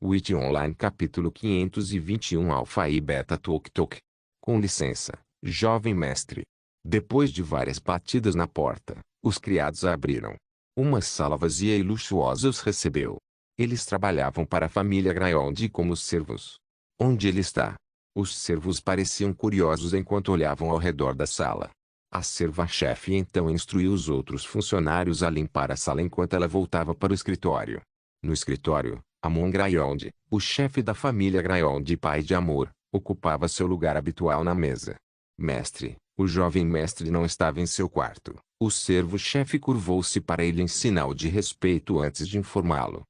Witch Online capítulo 521 Alpha e Beta Tok Tok. Com licença, jovem mestre. Depois de várias batidas na porta, os criados abriram. Uma sala vazia e luxuosa os recebeu. Eles trabalhavam para a família Grayond como servos. Onde ele está? Os servos pareciam curiosos enquanto olhavam ao redor da sala. A serva-chefe então instruiu os outros funcionários a limpar a sala enquanto ela voltava para o escritório. No escritório, Amon Grayond, o chefe da família Grayond e pai de Amor, ocupava seu lugar habitual na mesa. Mestre, o jovem mestre não estava em seu quarto. O servo-chefe curvou-se para ele em sinal de respeito antes de informá-lo.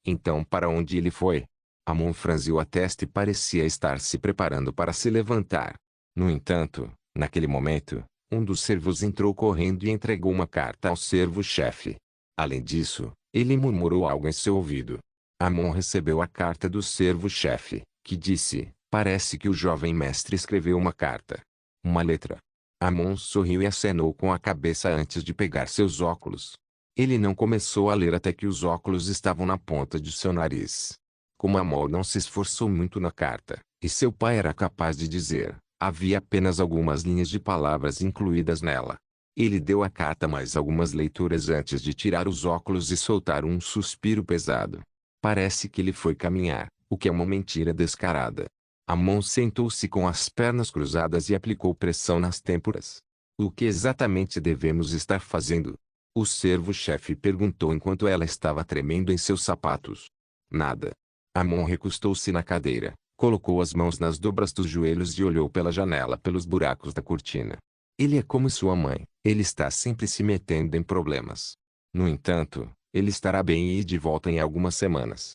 Então para onde ele foi? Amon franziu a testa e parecia estar se preparando para se levantar. No entanto, naquele momento, um dos servos entrou correndo e entregou uma carta ao servo-chefe. Além disso, ele murmurou algo em seu ouvido. Amon recebeu a carta do servo-chefe, que disse: parece que o jovem mestre escreveu uma carta. Uma letra. Amon sorriu e acenou com a cabeça antes de pegar seus óculos. Ele não começou a ler até que os óculos estavam na ponta de seu nariz. Como Amon não se esforçou muito na carta, e seu pai era capaz de dizer, havia apenas algumas linhas de palavras incluídas nela. Ele deu à carta mais algumas leituras antes de tirar os óculos e soltar um suspiro pesado. Parece que ele foi caminhar, o que é uma mentira descarada. Amon sentou-se com as pernas cruzadas e aplicou pressão nas têmporas. O que exatamente devemos estar fazendo? O servo-chefe perguntou enquanto ela estava tremendo em seus sapatos. Nada. Amon recostou-se na cadeira, colocou as mãos nas dobras dos joelhos e olhou pela janela pelos buracos da cortina. Ele é como sua mãe, ele está sempre se metendo em problemas. No entanto, ele estará bem e de volta em algumas semanas.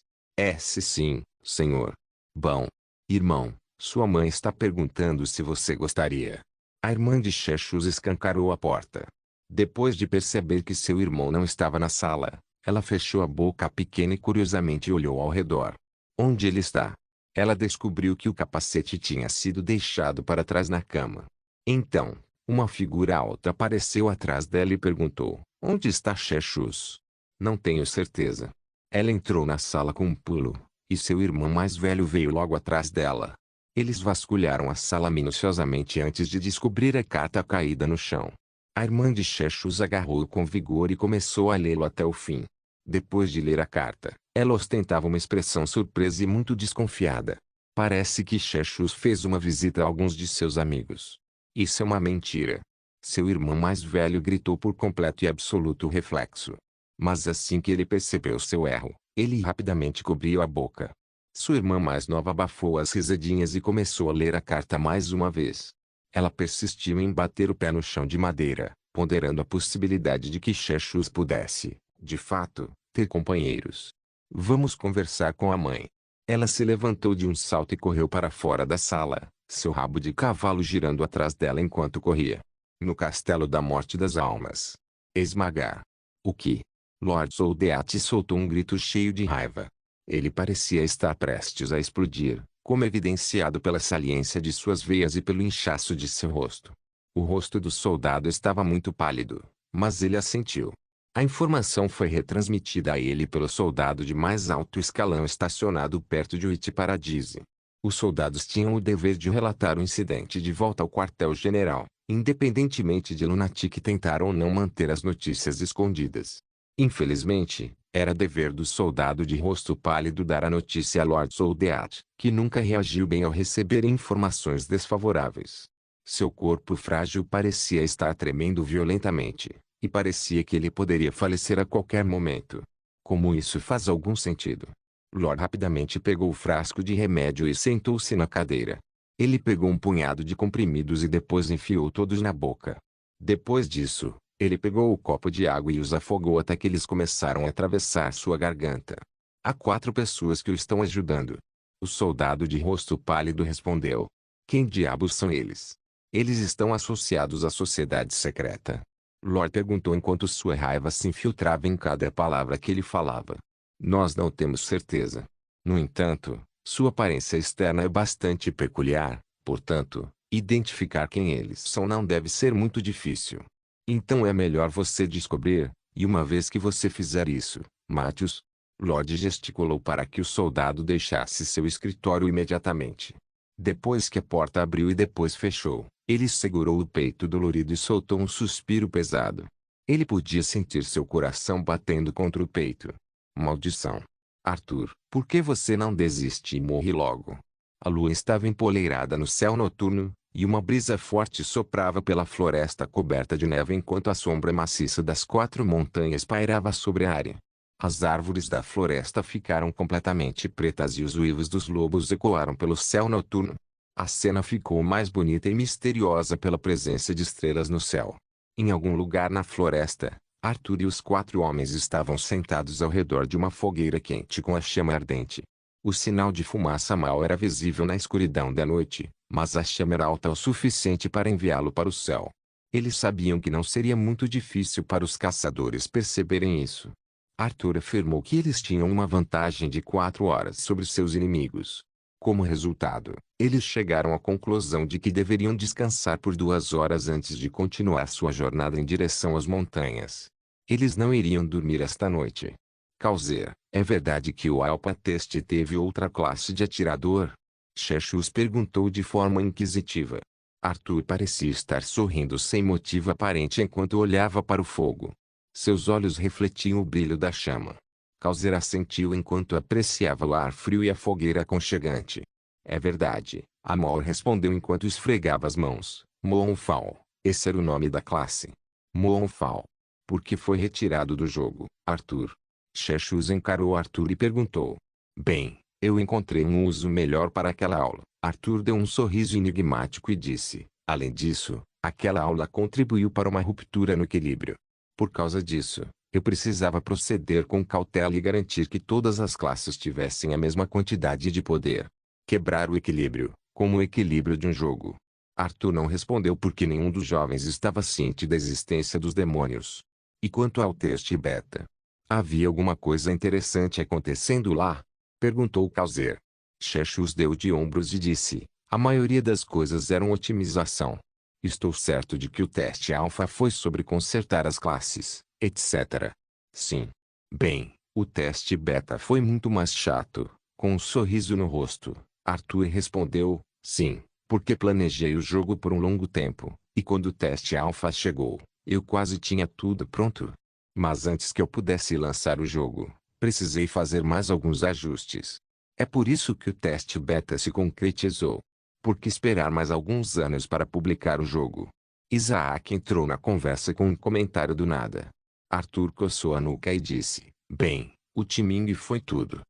Sim, senhor. Bom. Irmão, sua mãe está perguntando se você gostaria. A irmã de Chechus escancarou a porta. Depois de perceber que seu irmão não estava na sala, ela fechou a boca pequena e curiosamente olhou ao redor. Onde ele está? Ela descobriu que o capacete tinha sido deixado para trás na cama. Então, uma figura alta apareceu atrás dela e perguntou, onde está Chechus? Não tenho certeza. Ela entrou na sala com um pulo, e seu irmão mais velho veio logo atrás dela. Eles vasculharam a sala minuciosamente antes de descobrir a carta caída no chão. A irmã de Chechus agarrou-o com vigor e começou a lê-lo até o fim. Depois de ler a carta, ela ostentava uma expressão surpresa e muito desconfiada. Parece que Chechus fez uma visita a alguns de seus amigos. Isso é uma mentira. Seu irmão mais velho gritou por completo e absoluto reflexo. Mas assim que ele percebeu seu erro, ele rapidamente cobriu a boca. Sua irmã mais nova abafou as risadinhas e começou a ler a carta mais uma vez. Ela persistiu em bater o pé no chão de madeira, ponderando a possibilidade de que Chechus pudesse, de fato, ter companheiros. Vamos conversar com a mãe. Ela se levantou de um salto e correu para fora da sala, seu rabo de cavalo girando atrás dela enquanto corria. No castelo da morte das almas. Esmagar. O que? Lord Soldeat soltou um grito cheio de raiva. Ele parecia estar prestes a explodir, como evidenciado pela saliência de suas veias e pelo inchaço de seu rosto. O rosto do soldado estava muito pálido, mas ele assentiu. A informação foi retransmitida a ele pelo soldado de mais alto escalão estacionado perto de Witch Paradise. Os soldados tinham o dever de relatar o incidente de volta ao quartel-general, independentemente de Lunatic tentar ou não manter as notícias escondidas. Infelizmente, era dever do soldado de rosto pálido dar a notícia a Lord Soldeat, que nunca reagiu bem ao receber informações desfavoráveis. Seu corpo frágil parecia estar tremendo violentamente, e parecia que ele poderia falecer a qualquer momento. Como isso faz algum sentido? Lord rapidamente pegou o frasco de remédio e sentou-se na cadeira. Ele pegou um punhado de comprimidos e depois enfiou todos na boca. Depois disso, ele pegou o copo de água e os afogou até que eles começaram a atravessar sua garganta. Há 4 pessoas que o estão ajudando. O soldado de rosto pálido respondeu. Quem diabos são eles? Eles estão associados à sociedade secreta. Lord perguntou enquanto sua raiva se infiltrava em cada palavra que ele falava. Nós não temos certeza. No entanto, sua aparência externa é bastante peculiar, portanto, identificar quem eles são não deve ser muito difícil. Então é melhor você descobrir, e uma vez que você fizer isso, mate-os. Lodge gesticulou para que o soldado deixasse seu escritório imediatamente. Depois que a porta abriu e depois fechou, ele segurou o peito dolorido e soltou um suspiro pesado. Ele podia sentir seu coração batendo contra o peito. Maldição! Arthur, por que você não desiste e morre logo? A lua estava empoleirada no céu noturno, e uma brisa forte soprava pela floresta coberta de neve enquanto a sombra maciça das 4 montanhas pairava sobre a área. As árvores da floresta ficaram completamente pretas e os uivos dos lobos ecoaram pelo céu noturno. A cena ficou mais bonita e misteriosa pela presença de estrelas no céu. Em algum lugar na floresta, Arthur e os 4 homens estavam sentados ao redor de uma fogueira quente com a chama ardente. O sinal de fumaça mal era visível na escuridão da noite, mas a chama era alta o suficiente para enviá-lo para o céu. Eles sabiam que não seria muito difícil para os caçadores perceberem isso. Arthur afirmou que eles tinham uma vantagem de 4 horas sobre seus inimigos. Como resultado, eles chegaram à conclusão de que deveriam descansar por 2 horas antes de continuar sua jornada em direção às montanhas. Eles não iriam dormir esta noite. Causer, é verdade que o Alpha Test teve outra classe de atirador? Chechus perguntou de forma inquisitiva. Arthur parecia estar sorrindo sem motivo aparente enquanto olhava para o fogo. Seus olhos refletiam o brilho da chama. Causer assentiu enquanto apreciava o ar frio e a fogueira aconchegante. É verdade, Amor respondeu enquanto esfregava as mãos. Moonfall, esse era o nome da classe. Moonfall. Por que foi retirado do jogo, Arthur? Chechus encarou Arthur e perguntou. Bem, eu encontrei um uso melhor para aquela aula. Arthur deu um sorriso enigmático e disse, além disso, aquela aula contribuiu para uma ruptura no equilíbrio. Por causa disso, eu precisava proceder com cautela e garantir que todas as classes tivessem a mesma quantidade de poder. Quebrar o equilíbrio, como o equilíbrio de um jogo. Arthur não respondeu porque nenhum dos jovens estava ciente da existência dos demônios. E quanto ao teste beta? Havia alguma coisa interessante acontecendo lá? Perguntou Causer. Chechus deu de ombros e disse, a maioria das coisas eram otimização. Estou certo de que o teste alfa foi sobre consertar as classes, etc. Sim. Bem, o teste beta foi muito mais chato. Com um sorriso no rosto, Arthur respondeu, sim, porque planejei o jogo por um longo tempo, e quando o teste alfa chegou, eu quase tinha tudo pronto. Mas antes que eu pudesse lançar o jogo, precisei fazer mais alguns ajustes. É por isso que o teste beta se concretizou. Por que esperar mais alguns anos para publicar o jogo? Isaac entrou na conversa com um comentário do nada. Arthur coçou a nuca e disse, bem, o timing foi tudo.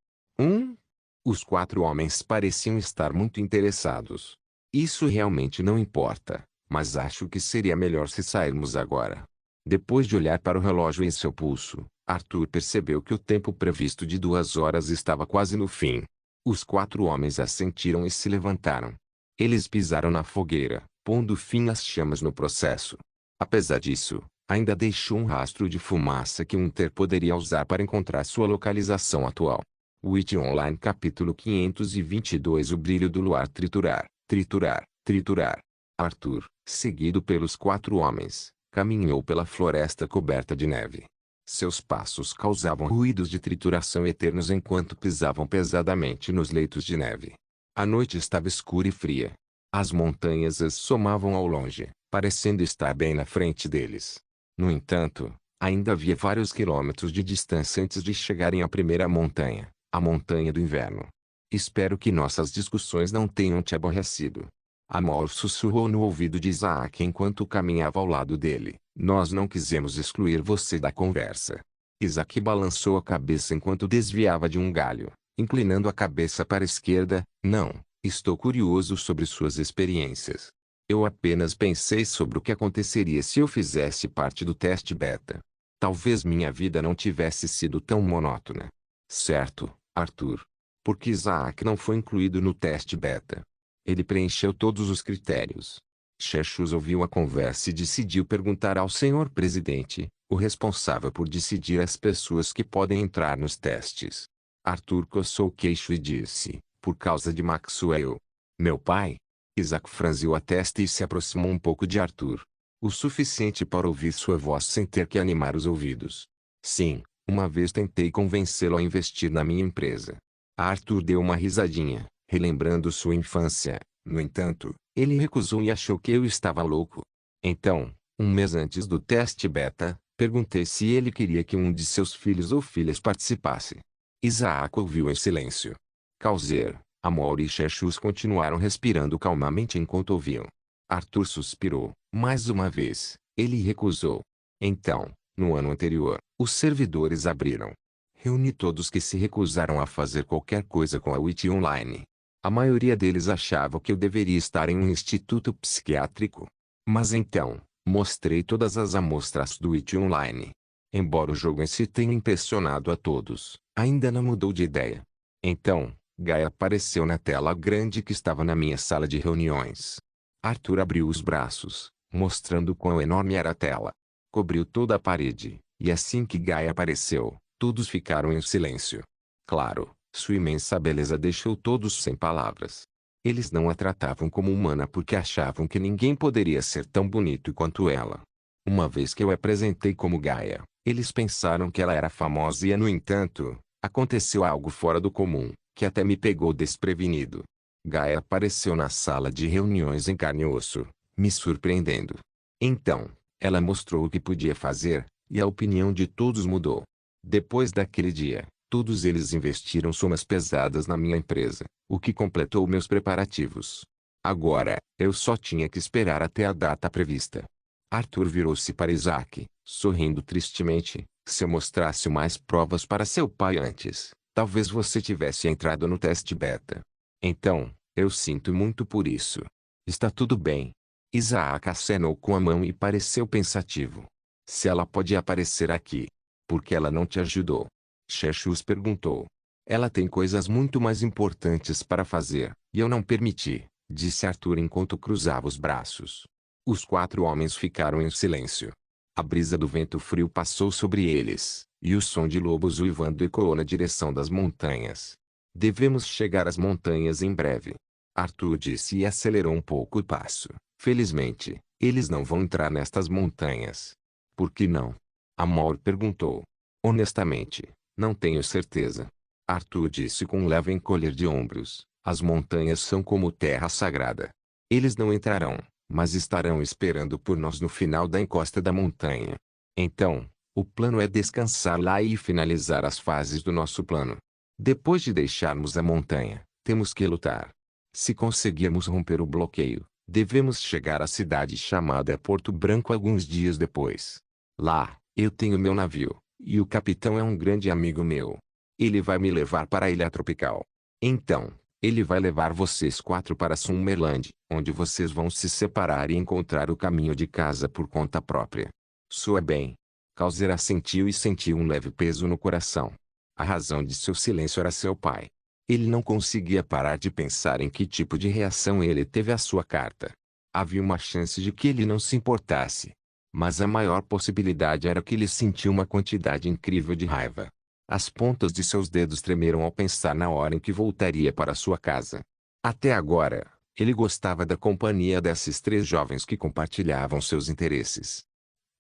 Os 4 homens pareciam estar muito interessados. Isso realmente não importa, mas acho que seria melhor se sairmos agora. Depois de olhar para o relógio em seu pulso, Arthur percebeu que o tempo previsto de 2 horas estava quase no fim. Os 4 homens assentiram e se levantaram. Eles pisaram na fogueira, pondo fim às chamas no processo. Apesar disso, ainda deixou um rastro de fumaça que Hunter poderia usar para encontrar sua localização atual. Witch Online capítulo 522 O brilho do luar triturar, triturar, triturar. Arthur, seguido pelos 4 homens, caminhou pela floresta coberta de neve. Seus passos causavam ruídos de trituração eternos enquanto pisavam pesadamente nos leitos de neve. A noite estava escura e fria. As montanhas as somavam ao longe, parecendo estar bem na frente deles. No entanto, ainda havia vários quilômetros de distância antes de chegarem à primeira montanha, a Montanha do Inverno. Espero que nossas discussões não tenham te aborrecido. Amor sussurrou no ouvido de Isaac enquanto caminhava ao lado dele. Nós não quisemos excluir você da conversa. Isaac balançou a cabeça enquanto desviava de um galho, inclinando a cabeça para a esquerda. Não, estou curioso sobre suas experiências. Eu apenas pensei sobre o que aconteceria se eu fizesse parte do teste beta. Talvez minha vida não tivesse sido tão monótona. Certo, Arthur. Porque Isaac não foi incluído no teste beta. Ele preencheu todos os critérios. Chechus ouviu a conversa e decidiu perguntar ao senhor presidente, o responsável por decidir as pessoas que podem entrar nos testes. Arthur coçou o queixo e disse, por causa de Maxwell. Meu pai? Isaac franziu a testa e se aproximou um pouco de Arthur. O suficiente para ouvir sua voz sem ter que animar os ouvidos. Sim, Uma vez tentei convencê-lo a investir na minha empresa. Arthur deu uma risadinha, relembrando sua infância. No entanto, ele recusou e achou que eu estava louco. Então, um mês antes do teste beta, perguntei se ele queria que um de seus filhos ou filhas participasse. Isaac ouviu em silêncio. Causer, Amor e Chechus continuaram respirando calmamente enquanto ouviam. Arthur suspirou. Mais uma vez, ele recusou. Então, no ano anterior, os servidores abriram. Reuni todos que se recusaram a fazer qualquer coisa com a WIT Online. A maioria deles achava que eu deveria estar em um instituto psiquiátrico. Mas então, mostrei todas as amostras do WIT Online. Embora o jogo em si tenha impressionado a todos, ainda não mudou de ideia. Então, Gaia apareceu na tela grande que estava na minha sala de reuniões. Arthur abriu os braços, mostrando quão enorme era a tela. Cobriu toda a parede, e assim que Gaia apareceu, todos ficaram em silêncio. Claro, sua imensa beleza deixou todos sem palavras. Eles não a tratavam como humana porque achavam que ninguém poderia ser tão bonito quanto ela. Uma vez que eu a apresentei como Gaia, eles pensaram que ela era famosa e, no entanto, aconteceu algo fora do comum, que até me pegou desprevenido. Gaia apareceu na sala de reuniões em carne e osso, me surpreendendo. Então, ela mostrou o que podia fazer, e a opinião de todos mudou. Depois daquele dia, todos eles investiram somas pesadas na minha empresa, o que completou meus preparativos. Agora, eu só tinha que esperar até a data prevista. Arthur virou-se para Isaac, sorrindo tristemente. Se eu mostrasse mais provas para seu pai antes, talvez você tivesse entrado no teste beta. Então, eu sinto muito por isso. Está tudo bem. Isaac acenou com a mão e pareceu pensativo. Se ela pode aparecer aqui, por que ela não te ajudou? Chechus perguntou. Ela tem coisas muito mais importantes para fazer, e eu não permiti, disse Arthur enquanto cruzava os braços. Os 4 homens ficaram em silêncio. A brisa do vento frio passou sobre eles, e o som de lobos uivando ecoou na direção das montanhas. Devemos chegar às montanhas em breve. Arthur disse e acelerou um pouco o passo. Felizmente, eles não vão entrar nestas montanhas. Por que não? Amor perguntou. Honestamente, não tenho certeza. Arthur disse com um leve encolher de ombros. As montanhas são como terra sagrada. Eles não entrarão, mas estarão esperando por nós no final da encosta da montanha. Então, o plano é descansar lá e finalizar as fases do nosso plano. Depois de deixarmos a montanha, temos que lutar. Se conseguirmos romper o bloqueio, devemos chegar à cidade chamada Porto Branco alguns dias depois. Lá, eu tenho meu navio, e o capitão é um grande amigo meu. Ele vai me levar para a ilha tropical. Então, ele vai levar vocês 4 para Summerland, onde vocês vão se separar e encontrar o caminho de casa por conta própria. Soa bem. Causer assentiu e sentiu um leve peso no coração. A razão de seu silêncio era seu pai. Ele não conseguia parar de pensar em que tipo de reação ele teve à sua carta. Havia uma chance de que ele não se importasse. Mas a maior possibilidade era que ele sentiu uma quantidade incrível de raiva. As pontas de seus dedos tremeram ao pensar na hora em que voltaria para sua casa. Até agora, ele gostava da companhia desses 3 jovens que compartilhavam seus interesses.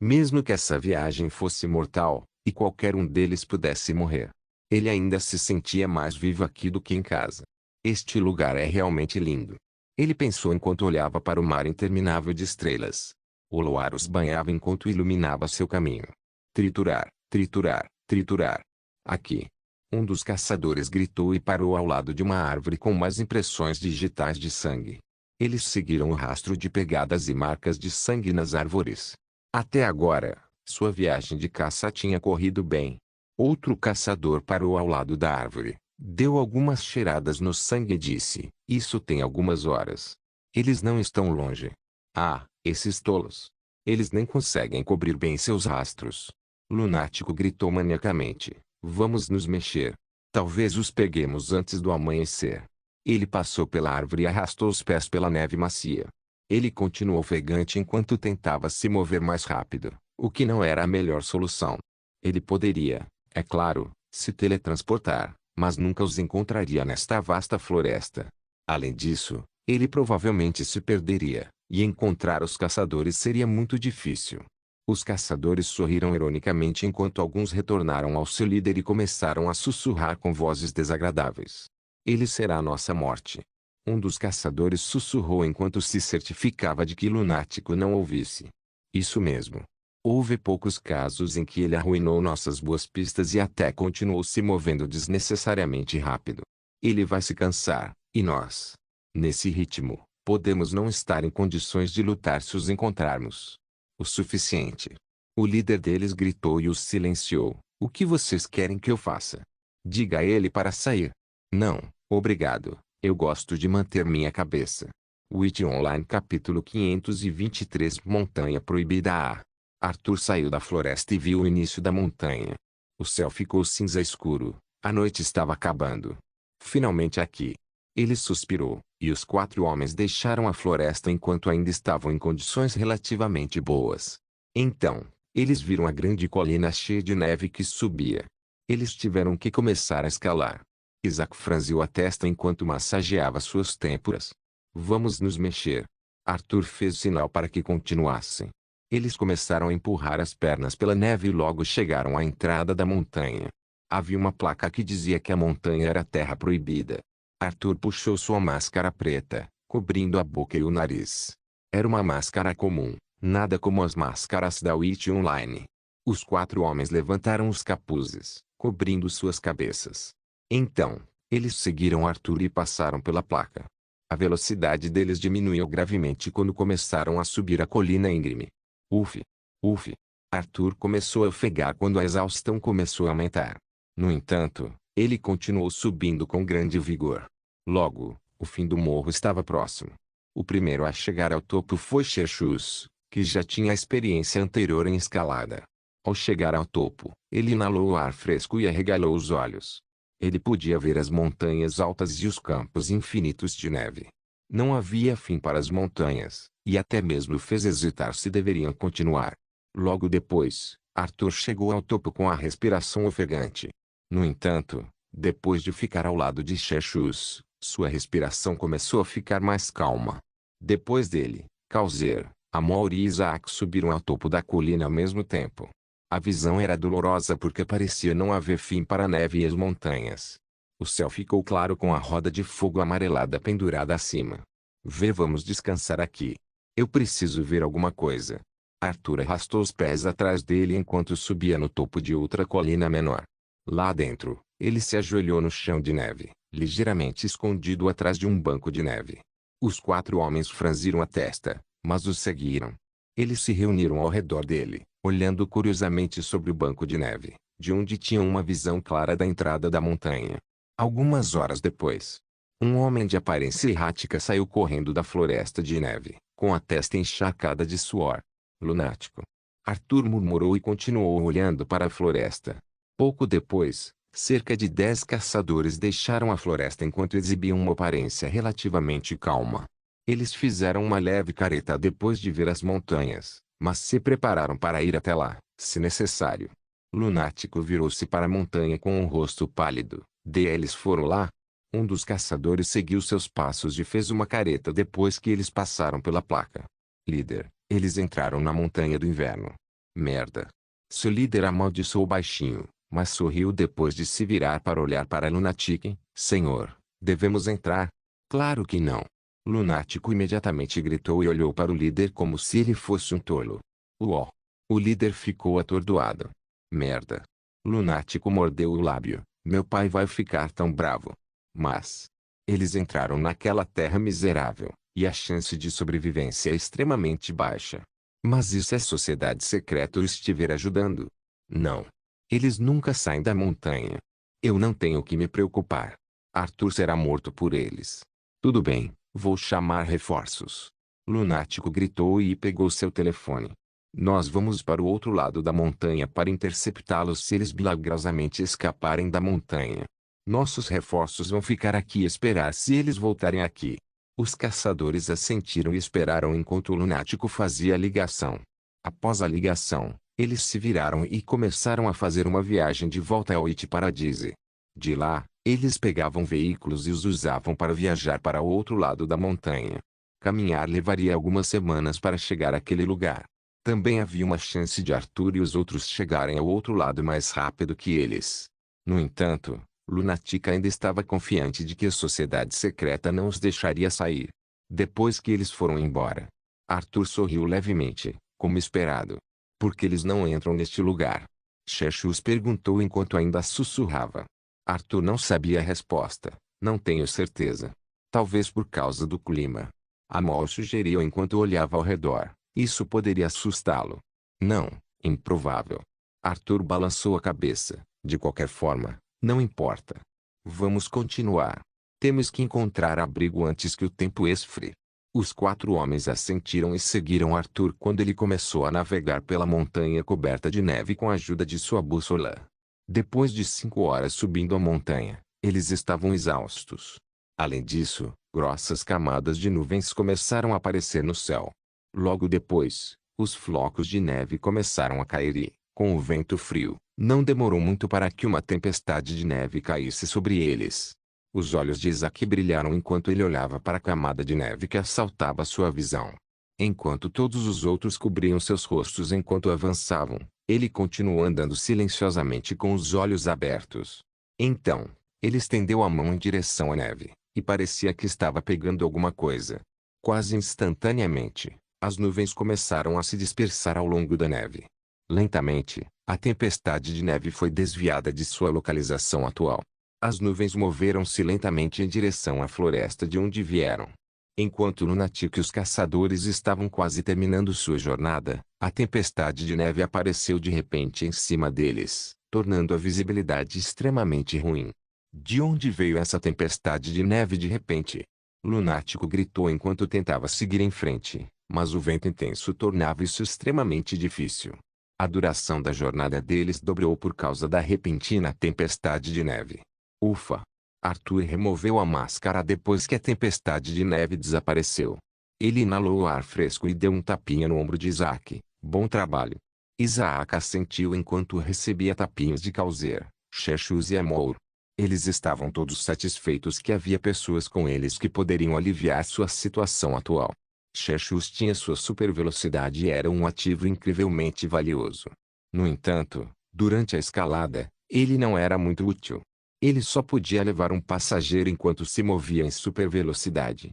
Mesmo que essa viagem fosse mortal, e qualquer um deles pudesse morrer, ele ainda se sentia mais vivo aqui do que em casa. Este lugar é realmente lindo. Ele pensou enquanto olhava para o mar interminável de estrelas. O luar os banhava enquanto iluminava seu caminho. Triturar, triturar, triturar. Aqui. Um dos caçadores gritou e parou ao lado de uma árvore com mais impressões digitais de sangue. Eles seguiram o rastro de pegadas e marcas de sangue nas árvores. Até agora, sua viagem de caça tinha corrido bem. Outro caçador parou ao lado da árvore, deu algumas cheiradas no sangue e disse: "Isso tem algumas horas. Eles não estão longe." "Ah, esses tolos. Eles nem conseguem cobrir bem seus rastros." Lunático gritou maniacamente. "Vamos nos mexer. Talvez os peguemos antes do amanhecer." Ele passou pela árvore e arrastou os pés pela neve macia. Ele continuou ofegante enquanto tentava se mover mais rápido, o que não era a melhor solução. Ele poderia, é claro, se teletransportar, mas nunca os encontraria nesta vasta floresta. Além disso, ele provavelmente se perderia, e encontrar os caçadores seria muito difícil. Os caçadores sorriram ironicamente enquanto alguns retornaram ao seu líder e começaram a sussurrar com vozes desagradáveis. Ele será a nossa morte. Um dos caçadores sussurrou enquanto se certificava de que Lunático não ouvisse. Isso mesmo. Houve poucos casos em que ele arruinou nossas boas pistas e até continuou se movendo desnecessariamente rápido. Ele vai se cansar, e nós, nesse ritmo, podemos não estar em condições de lutar se os encontrarmos. O suficiente. O líder deles gritou e os silenciou. O que vocês querem que eu faça? Diga a ele para sair. Não, obrigado. Eu gosto de manter minha cabeça. Witch Online capítulo 523 Montanha Proibida. Arthur saiu da floresta e viu o início da montanha. O céu ficou cinza escuro. A noite estava acabando. Finalmente aqui. Ele suspirou, e os 4 homens deixaram a floresta enquanto ainda estavam em condições relativamente boas. Então, eles viram a grande colina cheia de neve que subia. Eles tiveram que começar a escalar. Isaac franziu a testa enquanto massageava suas têmporas. Vamos nos mexer. Arthur fez sinal para que continuassem. Eles começaram a empurrar as pernas pela neve e logo chegaram à entrada da montanha. Havia uma placa que dizia que a montanha era terra proibida. Arthur puxou sua máscara preta, cobrindo a boca e o nariz. Era uma máscara comum, nada como as máscaras da Witch Online. Os 4 homens levantaram os capuzes, cobrindo suas cabeças. Então, eles seguiram Arthur e passaram pela placa. A velocidade deles diminuiu gravemente quando começaram a subir a colina íngreme. Uf! Uf! Arthur começou a ofegar quando a exaustão começou a aumentar. No entanto, ele continuou subindo com grande vigor. Logo, o fim do morro estava próximo. O primeiro a chegar ao topo foi Xerxus, que já tinha experiência anterior em escalada. Ao chegar ao topo, ele inalou o ar fresco e arregalou os olhos. Ele podia ver as montanhas altas e os campos infinitos de neve. Não havia fim para as montanhas, e até mesmo fez hesitar se deveriam continuar. Logo depois, Arthur chegou ao topo com a respiração ofegante. No entanto, depois de ficar ao lado de Xerxus, sua respiração começou a ficar mais calma. Depois dele, Calzer, Amor e Isaac subiram ao topo da colina ao mesmo tempo. A visão era dolorosa porque parecia não haver fim para a neve e as montanhas. O céu ficou claro com a roda de fogo amarelada pendurada acima. Vamos descansar aqui. Eu preciso ver alguma coisa. Arthur arrastou os pés atrás dele enquanto subia no topo de outra colina menor. Lá dentro, ele se ajoelhou no chão de neve, ligeiramente escondido atrás de um banco de neve. Os 4 homens franziram a testa, mas o seguiram. Eles se reuniram ao redor dele, olhando curiosamente sobre o banco de neve, de onde tinham uma visão clara da entrada da montanha. Algumas horas depois, um homem de aparência errática saiu correndo da floresta de neve, com a testa encharcada de suor. Lunático. Arthur murmurou e continuou olhando para a floresta. Pouco depois, cerca de 10 caçadores deixaram a floresta enquanto exibiam uma aparência relativamente calma. Eles fizeram uma leve careta depois de ver as montanhas, mas se prepararam para ir até lá, se necessário. Lunático virou-se para a montanha com um rosto pálido. Eles foram lá? Um dos caçadores seguiu seus passos e fez uma careta depois que eles passaram pela placa. Líder, eles entraram na montanha do inverno. Merda. Seu líder amaldiçoou baixinho, mas sorriu depois de se virar para olhar para Lunatic. Senhor, devemos entrar? Claro que não. Lunático imediatamente gritou e olhou para o líder como se ele fosse um tolo. Uó. O líder ficou atordoado. Merda. Lunático mordeu o lábio. Meu pai vai ficar tão bravo. Mas eles entraram naquela terra miserável, e a chance de sobrevivência é extremamente baixa. Mas isso é sociedade secreta ou estiver ajudando? Não. Eles nunca saem da montanha. Eu não tenho que me preocupar. Arthur será morto por eles. Tudo bem, vou chamar reforços. Lunático gritou e pegou seu telefone. Nós vamos para o outro lado da montanha para interceptá-los se eles milagrosamente escaparem da montanha. Nossos reforços vão ficar aqui e esperar se eles voltarem aqui. Os caçadores assentiram e esperaram enquanto o lunático fazia a ligação. Após a ligação, eles se viraram e começaram a fazer uma viagem de volta ao It Paradise. De lá, eles pegavam veículos e os usavam para viajar para o outro lado da montanha. Caminhar levaria algumas semanas para chegar àquele lugar. Também havia uma chance de Arthur e os outros chegarem ao outro lado mais rápido que eles. No entanto, Lunatic ainda estava confiante de que a sociedade secreta não os deixaria sair. Depois que eles foram embora, Arthur sorriu levemente, como esperado. Por que eles não entram neste lugar? Cheshus perguntou enquanto ainda sussurrava. Arthur não sabia a resposta. Não tenho certeza. Talvez por causa do clima. Amol sugeriu enquanto olhava ao redor. Isso poderia assustá-lo. Não, improvável. Arthur balançou a cabeça. De qualquer forma, não importa. Vamos continuar. Temos que encontrar abrigo antes que o tempo esfrie. Os 4 homens assentiram e seguiram Arthur quando ele começou a navegar pela montanha coberta de neve com a ajuda de sua bússola. Depois de 5 horas subindo a montanha, eles estavam exaustos. Além disso, grossas camadas de nuvens começaram a aparecer no céu. Logo depois, os flocos de neve começaram a cair e, com o vento frio, não demorou muito para que uma tempestade de neve caísse sobre eles. Os olhos de Isaac brilharam enquanto ele olhava para a camada de neve que assaltava sua visão. Enquanto todos os outros cobriam seus rostos enquanto avançavam, ele continuou andando silenciosamente com os olhos abertos. Então, ele estendeu a mão em direção à neve, e parecia que estava pegando alguma coisa. Quase instantaneamente, as nuvens começaram a se dispersar ao longo da neve. Lentamente, a tempestade de neve foi desviada de sua localização atual. As nuvens moveram-se lentamente em direção à floresta de onde vieram. Enquanto Lunatic e os caçadores estavam quase terminando sua jornada, a tempestade de neve apareceu de repente em cima deles, tornando a visibilidade extremamente ruim. De onde veio essa tempestade de neve de repente? Lunático gritou enquanto tentava seguir em frente, mas o vento intenso tornava isso extremamente difícil. A duração da jornada deles dobrou por causa da repentina tempestade de neve. Ufa! Arthur removeu a máscara depois que a tempestade de neve desapareceu. Ele inalou o ar fresco e deu um tapinha no ombro de Isaac. Bom trabalho. Isaac assentiu enquanto recebia tapinhos de Causer, Cheshus e Amor. Eles estavam todos satisfeitos que havia pessoas com eles que poderiam aliviar sua situação atual. Cheshus tinha sua super velocidade e era um ativo incrivelmente valioso. No entanto, durante a escalada, ele não era muito útil. Ele só podia levar um passageiro enquanto se movia em super velocidade.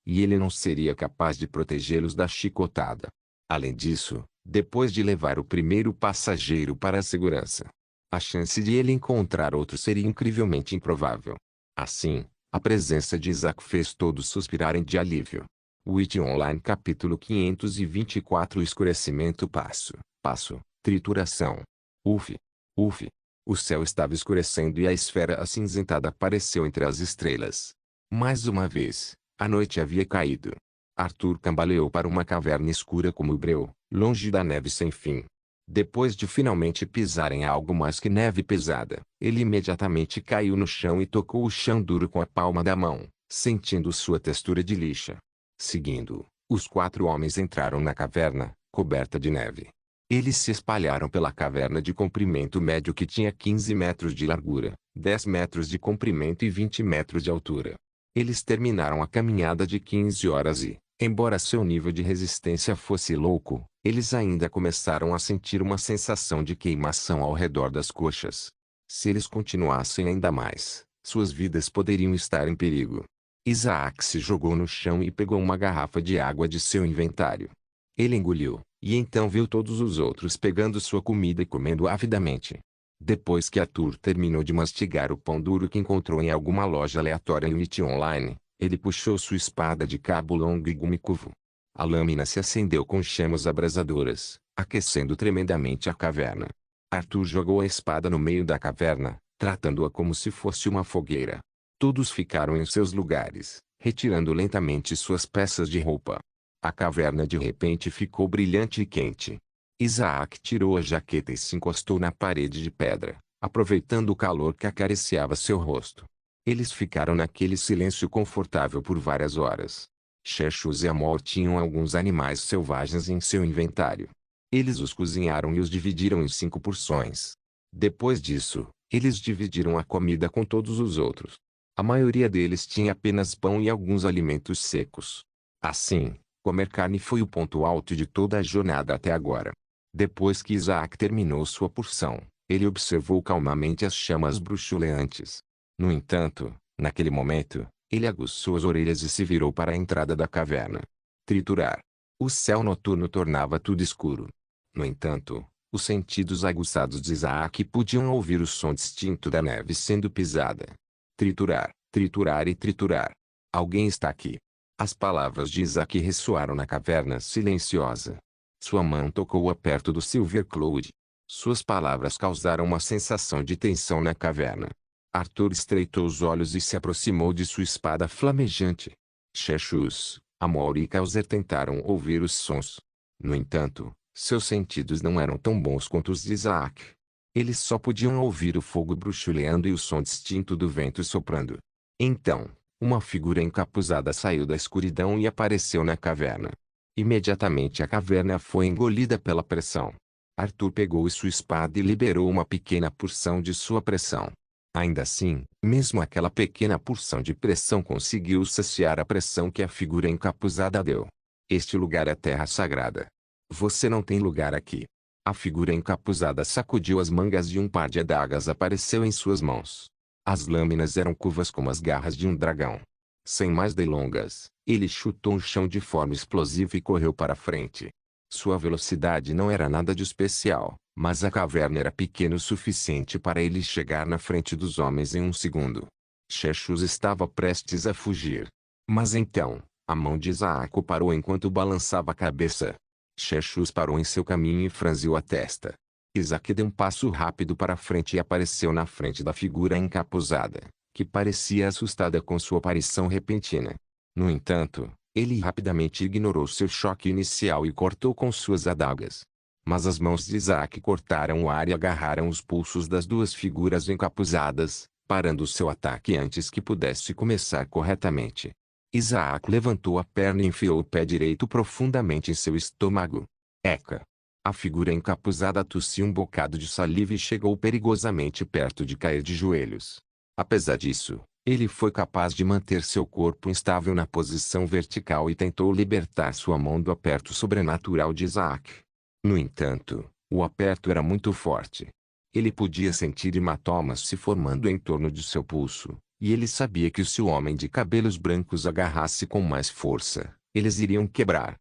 E ele não seria capaz de protegê-los da chicotada. Além disso, depois de levar o primeiro passageiro para a segurança, a chance de ele encontrar outro seria incrivelmente improvável. Assim, a presença de Isaac fez todos suspirarem de alívio. Witch Online capítulo 524 Escurecimento passo, trituração. Uf. O céu estava escurecendo e a esfera acinzentada apareceu entre as estrelas. Mais uma vez, a noite havia caído. Arthur cambaleou para uma caverna escura como o breu, longe da neve sem fim. Depois de finalmente pisar em algo mais que neve pesada, ele imediatamente caiu no chão e tocou o chão duro com a palma da mão, sentindo sua textura de lixa. Seguindo, os 4 homens entraram na caverna, coberta de neve. Eles se espalharam pela caverna de comprimento médio que tinha 15 metros de largura, 10 metros de comprimento e 20 metros de altura. Eles terminaram a caminhada de 15 horas e, embora seu nível de resistência fosse louco, eles ainda começaram a sentir uma sensação de queimação ao redor das coxas. Se eles continuassem ainda mais, suas vidas poderiam estar em perigo. Isaac se jogou no chão e pegou uma garrafa de água de seu inventário. Ele engoliu, e então viu todos os outros pegando sua comida e comendo avidamente. Depois que Arthur terminou de mastigar o pão duro que encontrou em alguma loja aleatória em Witch Online, ele puxou sua espada de cabo longo e gume-curvo. A lâmina se acendeu com chamas abrasadoras, aquecendo tremendamente a caverna. Arthur jogou a espada no meio da caverna, tratando-a como se fosse uma fogueira. Todos ficaram em seus lugares, retirando lentamente suas peças de roupa. A caverna de repente ficou brilhante e quente. Isaac tirou a jaqueta e se encostou na parede de pedra, aproveitando o calor que acariciava seu rosto. Eles ficaram naquele silêncio confortável por várias horas. Cheshus e Amor tinham alguns animais selvagens em seu inventário. Eles os cozinharam e os dividiram em 5 porções. Depois disso, eles dividiram a comida com todos os outros. A maioria deles tinha apenas pão e alguns alimentos secos. Assim, comer carne foi o ponto alto de toda a jornada até agora. Depois que Isaac terminou sua porção, ele observou calmamente as chamas bruxuleantes. No entanto, naquele momento, ele aguçou as orelhas e se virou para a entrada da caverna. Triturar. O céu noturno tornava tudo escuro. No entanto, os sentidos aguçados de Isaac podiam ouvir o som distinto da neve sendo pisada. Triturar, triturar e triturar. Alguém está aqui. As palavras de Isaac ressoaram na caverna silenciosa. Sua mão tocou perto do Silver Cloud. Suas palavras causaram uma sensação de tensão na caverna. Arthur estreitou os olhos e se aproximou de sua espada flamejante. Chechus, Amor e Causer tentaram ouvir os sons. No entanto, seus sentidos não eram tão bons quanto os de Isaac. Eles só podiam ouvir o fogo bruxuleando e o som distinto do vento soprando. Então, uma figura encapuzada saiu da escuridão e apareceu na caverna. Imediatamente a caverna foi engolida pela pressão. Arthur pegou sua espada e liberou uma pequena porção de sua pressão. Ainda assim, mesmo aquela pequena porção de pressão conseguiu saciar a pressão que a figura encapuzada deu. Este lugar é terra sagrada. Você não tem lugar aqui. A figura encapuzada sacudiu as mangas e um par de adagas apareceu em suas mãos. As lâminas eram curvas como as garras de um dragão. Sem mais delongas, ele chutou o chão de forma explosiva e correu para frente. Sua velocidade não era nada de especial, mas a caverna era pequena o suficiente para ele chegar na frente dos homens em um segundo. Chechus estava prestes a fugir. Mas então, a mão de Isaac o parou enquanto balançava a cabeça. Chechus parou em seu caminho e franziu a testa. Isaac deu um passo rápido para frente e apareceu na frente da figura encapuzada, que parecia assustada com sua aparição repentina. No entanto, ele rapidamente ignorou seu choque inicial e cortou com suas adagas. Mas as mãos de Isaac cortaram o ar e agarraram os pulsos das duas figuras encapuzadas, parando seu ataque antes que pudesse começar corretamente. Isaac levantou a perna e enfiou o pé direito profundamente em seu estômago. Eca! A figura encapuzada tossiu um bocado de saliva e chegou perigosamente perto de cair de joelhos. Apesar disso, ele foi capaz de manter seu corpo instável na posição vertical e tentou libertar sua mão do aperto sobrenatural de Isaac. No entanto, o aperto era muito forte. Ele podia sentir hematomas se formando em torno de seu pulso, e ele sabia que se o homem de cabelos brancos agarrasse com mais força, eles iriam quebrar.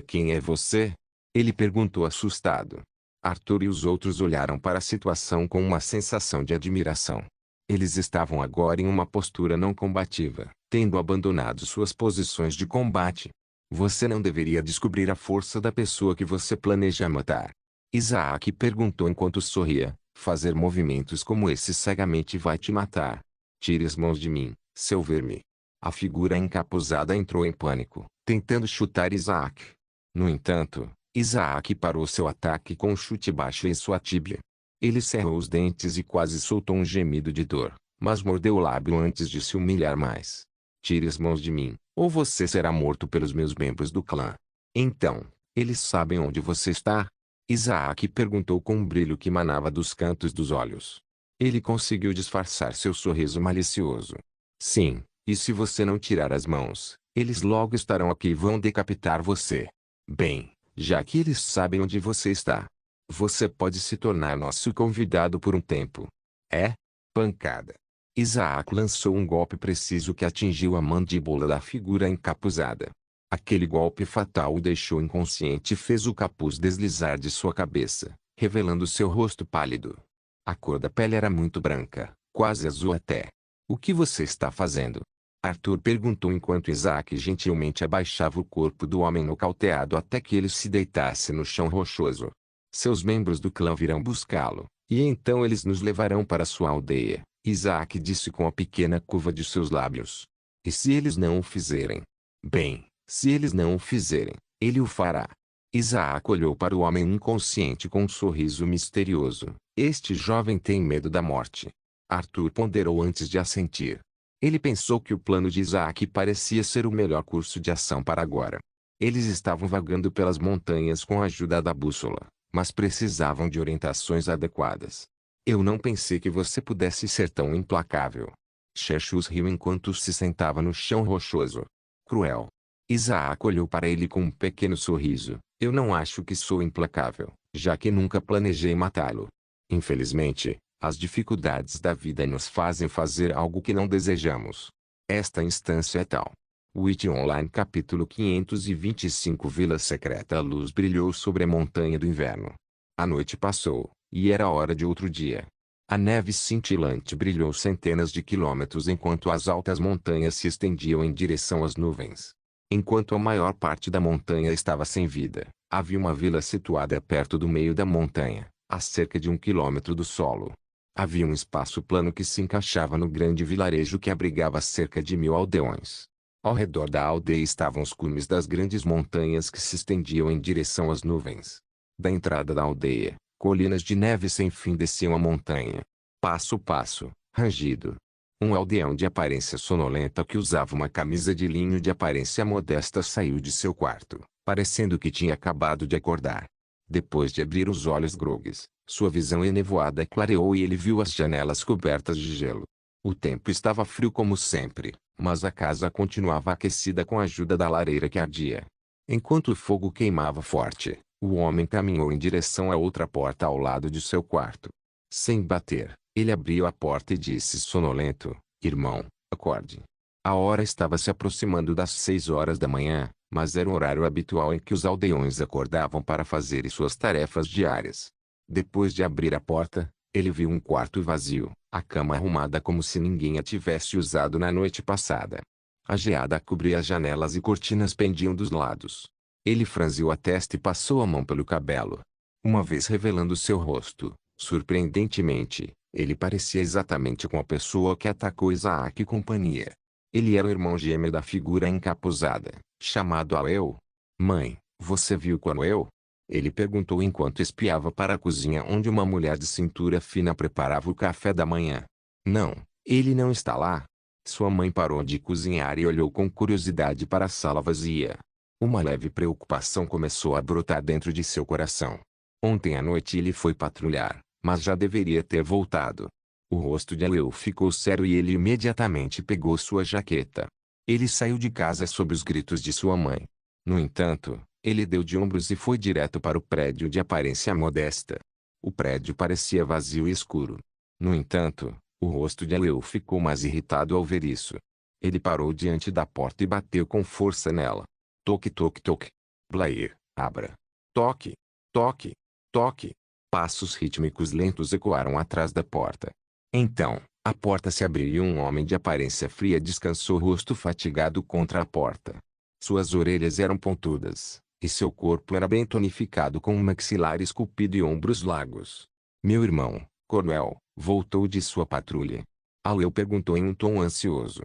Quem é você? Ele perguntou assustado. Arthur e os outros olharam para a situação com uma sensação de admiração. Eles estavam agora em uma postura não combativa, tendo abandonado suas posições de combate. Você não deveria descobrir a força da pessoa que você planeja matar. Isaac perguntou enquanto sorria. Fazer movimentos como esse cegamente vai te matar. Tire as mãos de mim, seu verme. A figura encapuzada entrou em pânico, tentando chutar Isaac. No entanto, Isaac parou seu ataque com um chute baixo em sua tíbia. Ele cerrou os dentes e quase soltou um gemido de dor, mas mordeu o lábio antes de se humilhar mais. Tire as mãos de mim, ou você será morto pelos meus membros do clã. Então, eles sabem onde você está? Isaac perguntou com um brilho que emanava dos cantos dos olhos. Ele conseguiu disfarçar seu sorriso malicioso. Sim, e se você não tirar as mãos, eles logo estarão aqui e vão decapitar você. Bem, já que eles sabem onde você está, você pode se tornar nosso convidado por um tempo. É? Pancada. Isaac lançou um golpe preciso que atingiu a mandíbula da figura encapuzada. Aquele golpe fatal o deixou inconsciente e fez o capuz deslizar de sua cabeça, revelando seu rosto pálido. A cor da pele era muito branca, quase azul até. O que você está fazendo? Arthur perguntou enquanto Isaac gentilmente abaixava o corpo do homem nocauteado até que ele se deitasse no chão rochoso. Seus membros do clã virão buscá-lo, e então eles nos levarão para sua aldeia, Isaac disse com a pequena curva de seus lábios. E se eles não o fizerem? Bem, se eles não o fizerem, ele o fará. Isaac olhou para o homem inconsciente com um sorriso misterioso. Este jovem tem medo da morte. Arthur ponderou antes de assentir. Ele pensou que o plano de Isaac parecia ser o melhor curso de ação para agora. Eles estavam vagando pelas montanhas com a ajuda da bússola, mas precisavam de orientações adequadas. Eu não pensei que você pudesse ser tão implacável. Chechus riu enquanto se sentava no chão rochoso. Cruel. Isaac olhou para ele com um pequeno sorriso. Eu não acho que sou implacável, já que nunca planejei matá-lo. Infelizmente, as dificuldades da vida nos fazem fazer algo que não desejamos. Esta instância é tal. Witch Online capítulo 525 Vila Secreta. A luz brilhou sobre a montanha do inverno. A noite passou, e era hora de outro dia. A neve cintilante brilhou centenas de quilômetros enquanto as altas montanhas se estendiam em direção às nuvens. Enquanto a maior parte da montanha estava sem vida, havia uma vila situada perto do meio da montanha, a cerca de 1 quilômetro do solo. Havia um espaço plano que se encaixava no grande vilarejo que abrigava cerca de 1000 aldeões. Ao redor da aldeia estavam os cumes das grandes montanhas que se estendiam em direção às nuvens. Da entrada da aldeia, colinas de neve sem fim desciam a montanha. Passo a passo, rangido. Um aldeão de aparência sonolenta que usava uma camisa de linho de aparência modesta saiu de seu quarto, parecendo que tinha acabado de acordar. Depois de abrir os olhos grogues, sua visão enevoada clareou e ele viu as janelas cobertas de gelo. O tempo estava frio como sempre, mas a casa continuava aquecida com a ajuda da lareira que ardia. Enquanto o fogo queimava forte, o homem caminhou em direção a outra porta ao lado de seu quarto. Sem bater, ele abriu a porta e disse sonolento: Irmão, acorde. A hora estava se aproximando das 6 horas da manhã, mas era o horário habitual em que os aldeões acordavam para fazerem suas tarefas diárias. Depois de abrir a porta, ele viu um quarto vazio, a cama arrumada como se ninguém a tivesse usado na noite passada. A geada cobria as janelas e cortinas pendiam dos lados. Ele franziu a testa e passou a mão pelo cabelo. Uma vez revelando seu rosto, surpreendentemente, ele parecia exatamente com a pessoa que atacou Isaac e companhia. Ele era o irmão gêmeo da figura encapuzada, chamado Aleu. Mãe, você viu Coruel? Ele perguntou enquanto espiava para a cozinha onde uma mulher de cintura fina preparava o café da manhã. Não, ele não está lá. Sua mãe parou de cozinhar e olhou com curiosidade para a sala vazia. Uma leve preocupação começou a brotar dentro de seu coração. Ontem à noite ele foi patrulhar, mas já deveria ter voltado. O rosto de Aleu ficou sério e ele imediatamente pegou sua jaqueta. Ele saiu de casa sob os gritos de sua mãe. No entanto, ele deu de ombros e foi direto para o prédio de aparência modesta. O prédio parecia vazio e escuro. No entanto, o rosto de Aleu ficou mais irritado ao ver isso. Ele parou diante da porta e bateu com força nela. Toque, toque, toque. Blair, abra. Toque, toque, toque. Passos rítmicos lentos ecoaram atrás da porta. Então, a porta se abriu e um homem de aparência fria descansou o rosto fatigado contra a porta. Suas orelhas eram pontudas, e seu corpo era bem tonificado com um maxilar esculpido e ombros largos. Meu irmão, Coruel, voltou de sua patrulha? Aleu perguntou em um tom ansioso.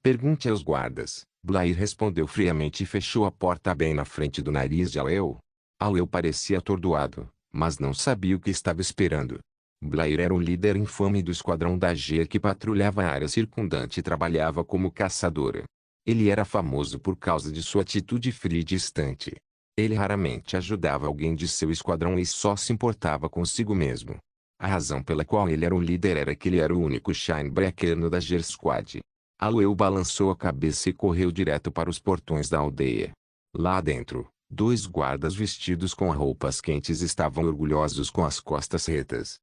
Pergunte aos guardas, Blair respondeu friamente e fechou a porta bem na frente do nariz de Aleu. Aleu parecia atordoado, mas não sabia o que estava esperando. Blair era o líder infame do esquadrão da G que patrulhava a área circundante e trabalhava como caçadora. Ele era famoso por causa de sua atitude fria e distante. Ele raramente ajudava alguém de seu esquadrão e só se importava consigo mesmo. A razão pela qual ele era o líder era que ele era o único Shinebreaker no da G Squad. Aleu balançou a cabeça e correu direto para os portões da aldeia. Lá dentro, 2 guardas vestidos com roupas quentes estavam orgulhosos com as costas retas.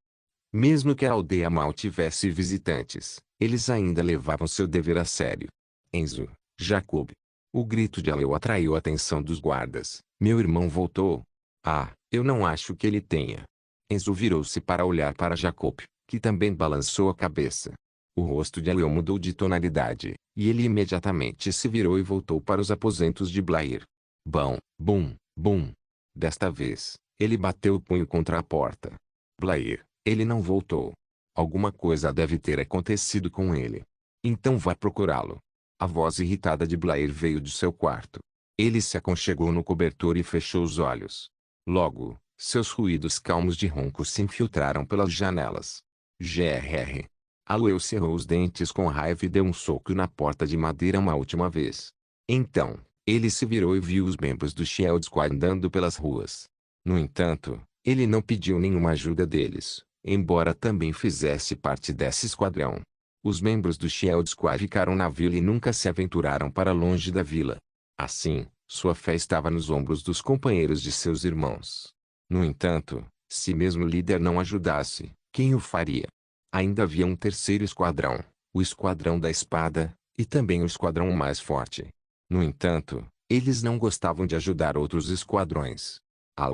Mesmo que a aldeia mal tivesse visitantes, eles ainda levavam seu dever a sério. Enzo, Jacob. O grito de Aleu atraiu a atenção dos guardas. Meu irmão voltou. Ah, eu não acho que ele tenha. Enzo virou-se para olhar para Jacob, que também balançou a cabeça. O rosto de Aleu mudou de tonalidade, e ele imediatamente se virou e voltou para os aposentos de Blair. Bum, bum, bum. Desta vez, ele bateu o punho contra a porta. Blair, ele não voltou. Alguma coisa deve ter acontecido com ele. Então vá procurá-lo. A voz irritada de Blair veio de seu quarto. Ele se aconchegou no cobertor e fechou os olhos. Logo, seus ruídos calmos de ronco se infiltraram pelas janelas. Grr. Aleu cerrou os dentes com raiva e deu um soco na porta de madeira uma última vez. Então, ele se virou e viu os membros do Shield Squad andando pelas ruas. No entanto, ele não pediu nenhuma ajuda deles, embora também fizesse parte desse esquadrão. Os membros do Shield Squad ficaram na vila e nunca se aventuraram para longe da vila. Assim, sua fé estava nos ombros dos companheiros de seus irmãos. No entanto, se mesmo o líder não ajudasse, quem o faria? Ainda havia um terceiro esquadrão, o Esquadrão da Espada, e também o esquadrão mais forte. No entanto, eles não gostavam de ajudar outros esquadrões.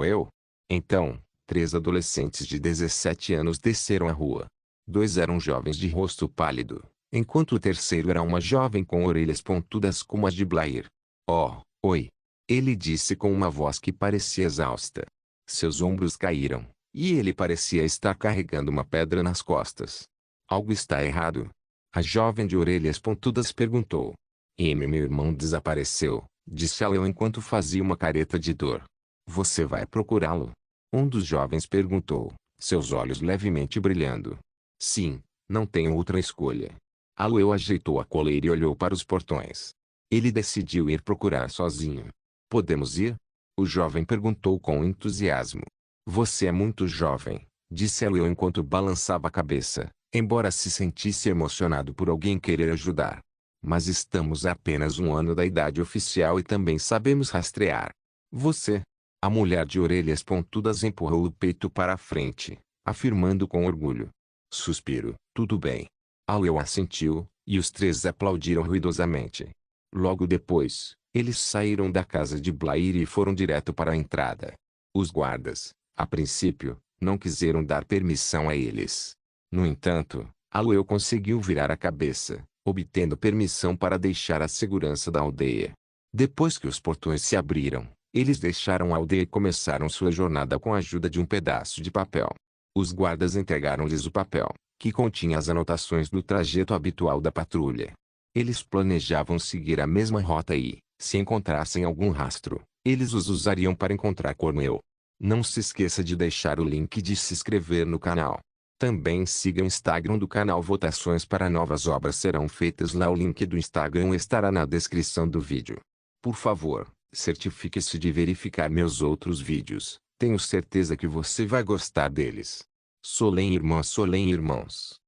Eu? Então, 3 adolescentes de 17 anos desceram a rua. 2 eram jovens de rosto pálido, enquanto o terceiro era uma jovem com orelhas pontudas como as de Blair. Oh, oi! Ele disse com uma voz que parecia exausta. Seus ombros caíram, e ele parecia estar carregando uma pedra nas costas. Algo está errado? A jovem de orelhas pontudas perguntou. Meu irmão desapareceu, disse Leo enquanto fazia uma careta de dor. Você vai procurá-lo? Um dos jovens perguntou, seus olhos levemente brilhando. Sim, não tenho outra escolha. Leo ajeitou a coleira e olhou para os portões. Ele decidiu ir procurar sozinho. Podemos ir? O jovem perguntou com entusiasmo. Você é muito jovem, disse Leo enquanto balançava a cabeça, embora se sentisse emocionado por alguém querer ajudar. Mas estamos a apenas um ano da idade oficial e também sabemos rastrear. Você? A mulher de orelhas pontudas empurrou o peito para a frente, afirmando com orgulho. Suspiro, tudo bem. Leo assentiu, e os três aplaudiram ruidosamente. Logo depois, eles saíram da casa de Blair e foram direto para a entrada. Os guardas, a princípio, não quiseram dar permissão a eles. No entanto, Leo conseguiu virar a cabeça, obtendo permissão para deixar a segurança da aldeia. Depois que os portões se abriram, eles deixaram a aldeia e começaram sua jornada com a ajuda de um pedaço de papel. Os guardas entregaram-lhes o papel, que continha as anotações do trajeto habitual da patrulha. Eles planejavam seguir a mesma rota e, se encontrassem algum rastro, eles os usariam para encontrar Cornwell. Não se esqueça de deixar o link de se inscrever no canal. Também siga o Instagram do canal. Votações para novas obras serão feitas lá. O link do Instagram estará na descrição do vídeo. Por favor, certifique-se de verificar meus outros vídeos. Tenho certeza que você vai gostar deles. Solem irmãs, Solem irmãos.